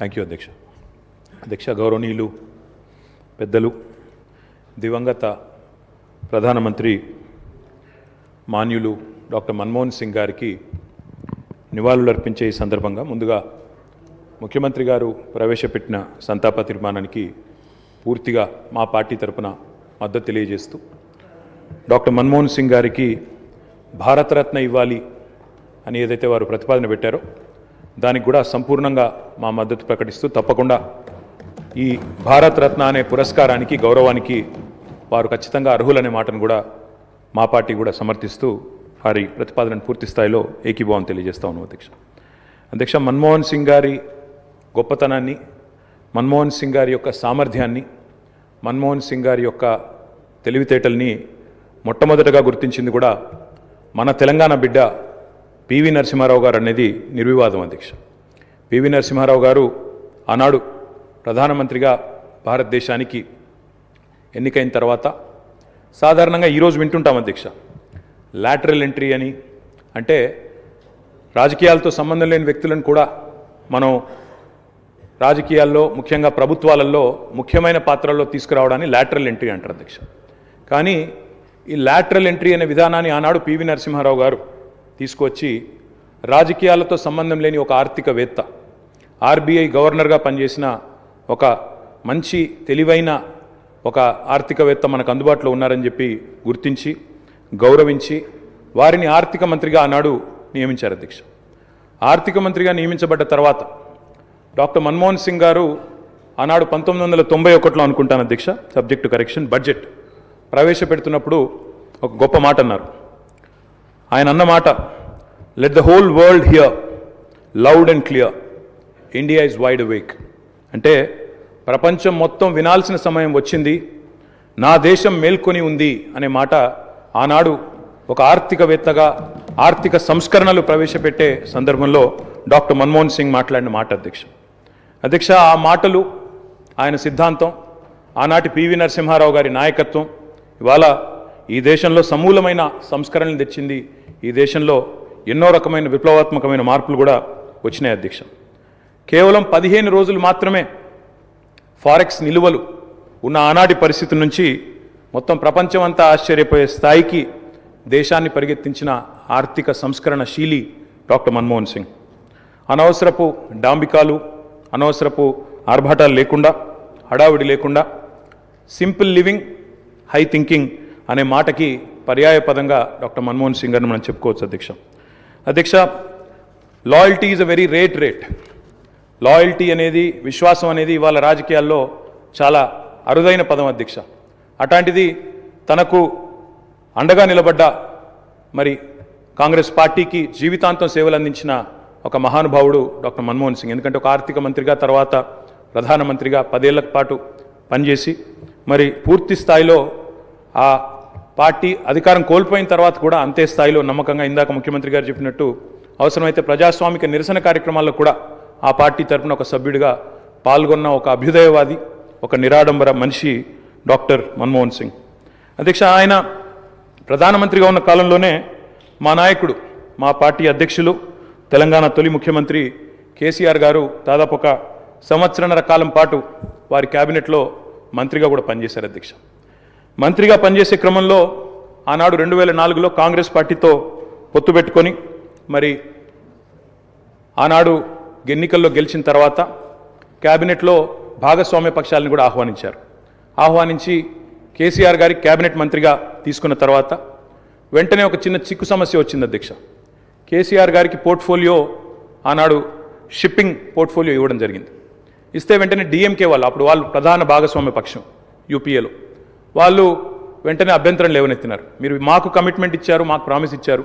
Thank you అధ్యక్ష గౌరవనీయులు పెద్దలు దివంగత ప్రధానమంత్రి మాన్యులు డాక్టర్ మన్మోహన్ సింగ్ గారికి నివాళులర్పించే ఈ సందర్భంగా ముందుగా ముఖ్యమంత్రి గారు ప్రవేశపెట్టిన సంతాప తీర్మానానికి పూర్తిగా మా పార్టీ తరపున మద్దతు తెలియజేస్తూ డాక్టర్ మన్మోహన్ సింగ్ గారికి భారతరత్న ఇవ్వాలి అని ఏదైతే వారు ప్రతిపాదన పెట్టారో దానికి కూడా సంపూర్ణంగా మా మద్దతు ప్రకటిస్తూ తప్పకుండా ఈ భారతరత్న అనే పురస్కారానికి గౌరవానికి వారు ఖచ్చితంగా అర్హులనే మాటను కూడా మా పార్టీ కూడా సమర్థిస్తూ వారి ప్రతిపాదనను పూర్తి స్థాయిలో ఏకీభావం తెలియజేస్తా ఉన్నాం అధ్యక్ష మన్మోహన్ సింగ్ గారి గొప్పతనాన్ని, మన్మోహన్ సింగ్ గారి యొక్క సామర్థ్యాన్ని, మన్మోహన్ సింగ్ గారి యొక్క తెలివితేటల్ని మొట్టమొదటగా గుర్తించింది కూడా మన తెలంగాణ బిడ్డ పివి నరసింహారావు గారు అనేది నిర్వివాదం అధ్యక్ష. పివి నరసింహారావు గారు ఆనాడు ప్రధానమంత్రిగా భారతదేశానికి ఎన్నికైన తర్వాత సాధారణంగా ఈరోజు వింటుంటాం అధ్యక్ష, లాటరల్ ఎంట్రీ అని, అంటే రాజకీయాలతో సంబంధం లేని వ్యక్తులను కూడా మనం రాజకీయాల్లో ముఖ్యంగా ప్రభుత్వాలలో ముఖ్యమైన పాత్రల్లో తీసుకురావడాన్ని లాటరల్ ఎంట్రీ అంటారు అధ్యక్ష. కానీ ఈ లాటరల్ ఎంట్రీ అనే విధానాన్ని ఆనాడు పివి నరసింహారావు గారు తీసుకొచ్చి రాజకీయాలతో సంబంధం లేని ఒక ఆర్థికవేత్త, ఆర్బీఐ గవర్నర్గా పనిచేసిన ఒక మంచి తెలివైన ఒక ఆర్థికవేత్త మనకు అందుబాటులో ఉన్నారని చెప్పి గుర్తించి గౌరవించి వారిని ఆర్థిక మంత్రిగా ఆనాడు నియమించారు అధ్యక్ష. ఆర్థిక మంత్రిగా నియమించబడ్డ తర్వాత డాక్టర్ మన్మోహన్ సింగ్ గారు ఆనాడు 1991లో అనుకుంటాను అధ్యక్ష, సబ్జెక్టు కరెక్షన్, బడ్జెట్ ప్రవేశపెడుతున్నప్పుడు ఒక గొప్ప మాట అన్నారు. ఆయన అన్న మాట, let the whole world here loud and clear, India is wide awake. అంటే ప్రపంచం మొత్తం వినాల్సిన సమయం వచ్చింది, నా దేశం మేల్కొని ఉంది అనే మాట ఆనాడు ఒక ఆర్థికవేత్తగా ఆర్థిక సంస్కరణలు ప్రవేశపెట్టే సందర్భంలో డాక్టర్ మన్మోహన్ సింగ్ మాట్లాడిన మాట అధ్యక్ష. ఆ మాటలు, ఆయన సిద్ధాంతం, ఆనాటి పివి నరసింహారావు గారి నాయకత్వం ఇవాళ ఈ దేశంలో సమూలమైన సంస్కరణలు తెచ్చింది. ఈ దేశంలో ఎన్నో రకమైన విప్లవాత్మకమైన మార్పులు కూడా వచ్చినాయి అధ్యక్ష. కేవలం 15 రోజులు మాత్రమే ఫారెక్స్ నిలువలు ఉన్న ఆనాటి పరిస్థితి నుంచి మొత్తం ప్రపంచం అంతా ఆశ్చర్యపోయే స్థాయికి దేశాన్ని పరిగెత్తించిన ఆర్థిక సంస్కరణ శీలి డాక్టర్ మన్మోహన్ సింగ్. అనవసరపు డాంబికాలు, అనవసరపు ఆర్భాటాలు లేకుండా, హడావిడి లేకుండా సింపుల్ లివింగ్, హై థింకింగ్ అనే మాటకి పర్యాయ పదంగా డాక్టర్ మన్మోహన్ సింగ్ గారిని మనం చెప్పుకోవచ్చు అధ్యక్ష. Loyalty is a very rate. Loyalty అనేది, విశ్వాసం అనేది ఇవాళ రాజకీయాల్లో చాలా అరుదైన పదం అధ్యక్ష. అట్లాంటిది తనకు అండగా నిలబడ్డ మరి కాంగ్రెస్ పార్టీకి జీవితాంతం సేవలు అందించిన ఒక మహానుభావుడు డాక్టర్ మన్మోహన్ సింగ్. ఎందుకంటే ఒక ఆర్థిక మంత్రిగా, తర్వాత ప్రధానమంత్రిగా 10 ఏళ్ల పాటు పనిచేసి మరి పూర్తి స్థాయిలో ఆ పార్టీ అధికారం కోల్పోయిన తర్వాత కూడా అంతే స్థాయిలో నమ్మకంగా, ఇందాక ముఖ్యమంత్రి గారు చెప్పినట్టు అవసరమైతే ప్రజాస్వామిక నిరసన కార్యక్రమాల్లో కూడా ఆ పార్టీ తరఫున ఒక సభ్యుడిగా పాల్గొన్న ఒక అభ్యుదయవాది, ఒక నిరాడంబర మనిషి డాక్టర్ మన్మోహన్ సింగ్ అధ్యక్ష. ఆయన ప్రధానమంత్రిగా ఉన్న కాలంలోనే మా నాయకుడు, మా పార్టీ అధ్యక్షులు, తెలంగాణ తొలి ముఖ్యమంత్రి కేసీఆర్ గారు దాదాపు ఒక 1.5 సంవత్సరాల కాలం పాటు వారి క్యాబినెట్లో మంత్రిగా కూడా పనిచేశారు అధ్యక్ష. మంత్రిగా పనిచేసే క్రమంలో ఆనాడు 2004లో కాంగ్రెస్ పార్టీతో పొత్తు పెట్టుకొని మరి ఆనాడు ఎన్నికల్లో గెలిచిన తర్వాత క్యాబినెట్లో భాగస్వామ్య పక్షాలను కూడా ఆహ్వానించి కేసీఆర్ గారి క్యాబినెట్ మంత్రిగా తీసుకున్న తర్వాత వెంటనే ఒక చిన్న చిక్కు సమస్య వచ్చింది అధ్యక్ష. కేసీఆర్ గారికి పోర్ట్ఫోలియో ఆనాడు షిప్పింగ్ పోర్ట్ఫోలియో ఇవ్వడం జరిగింది. ఇస్తే వెంటనే డిఎంకే వాళ్ళు వాళ్ళు ప్రధాన భాగస్వామ్య పక్షం యూపీఏలో, వాళ్ళు వెంటనే అభ్యంతరం లేవనెత్తినారు. మీరు మాకు కమిట్మెంట్ ఇచ్చారు, మాకు ప్రామిస్ ఇచ్చారు,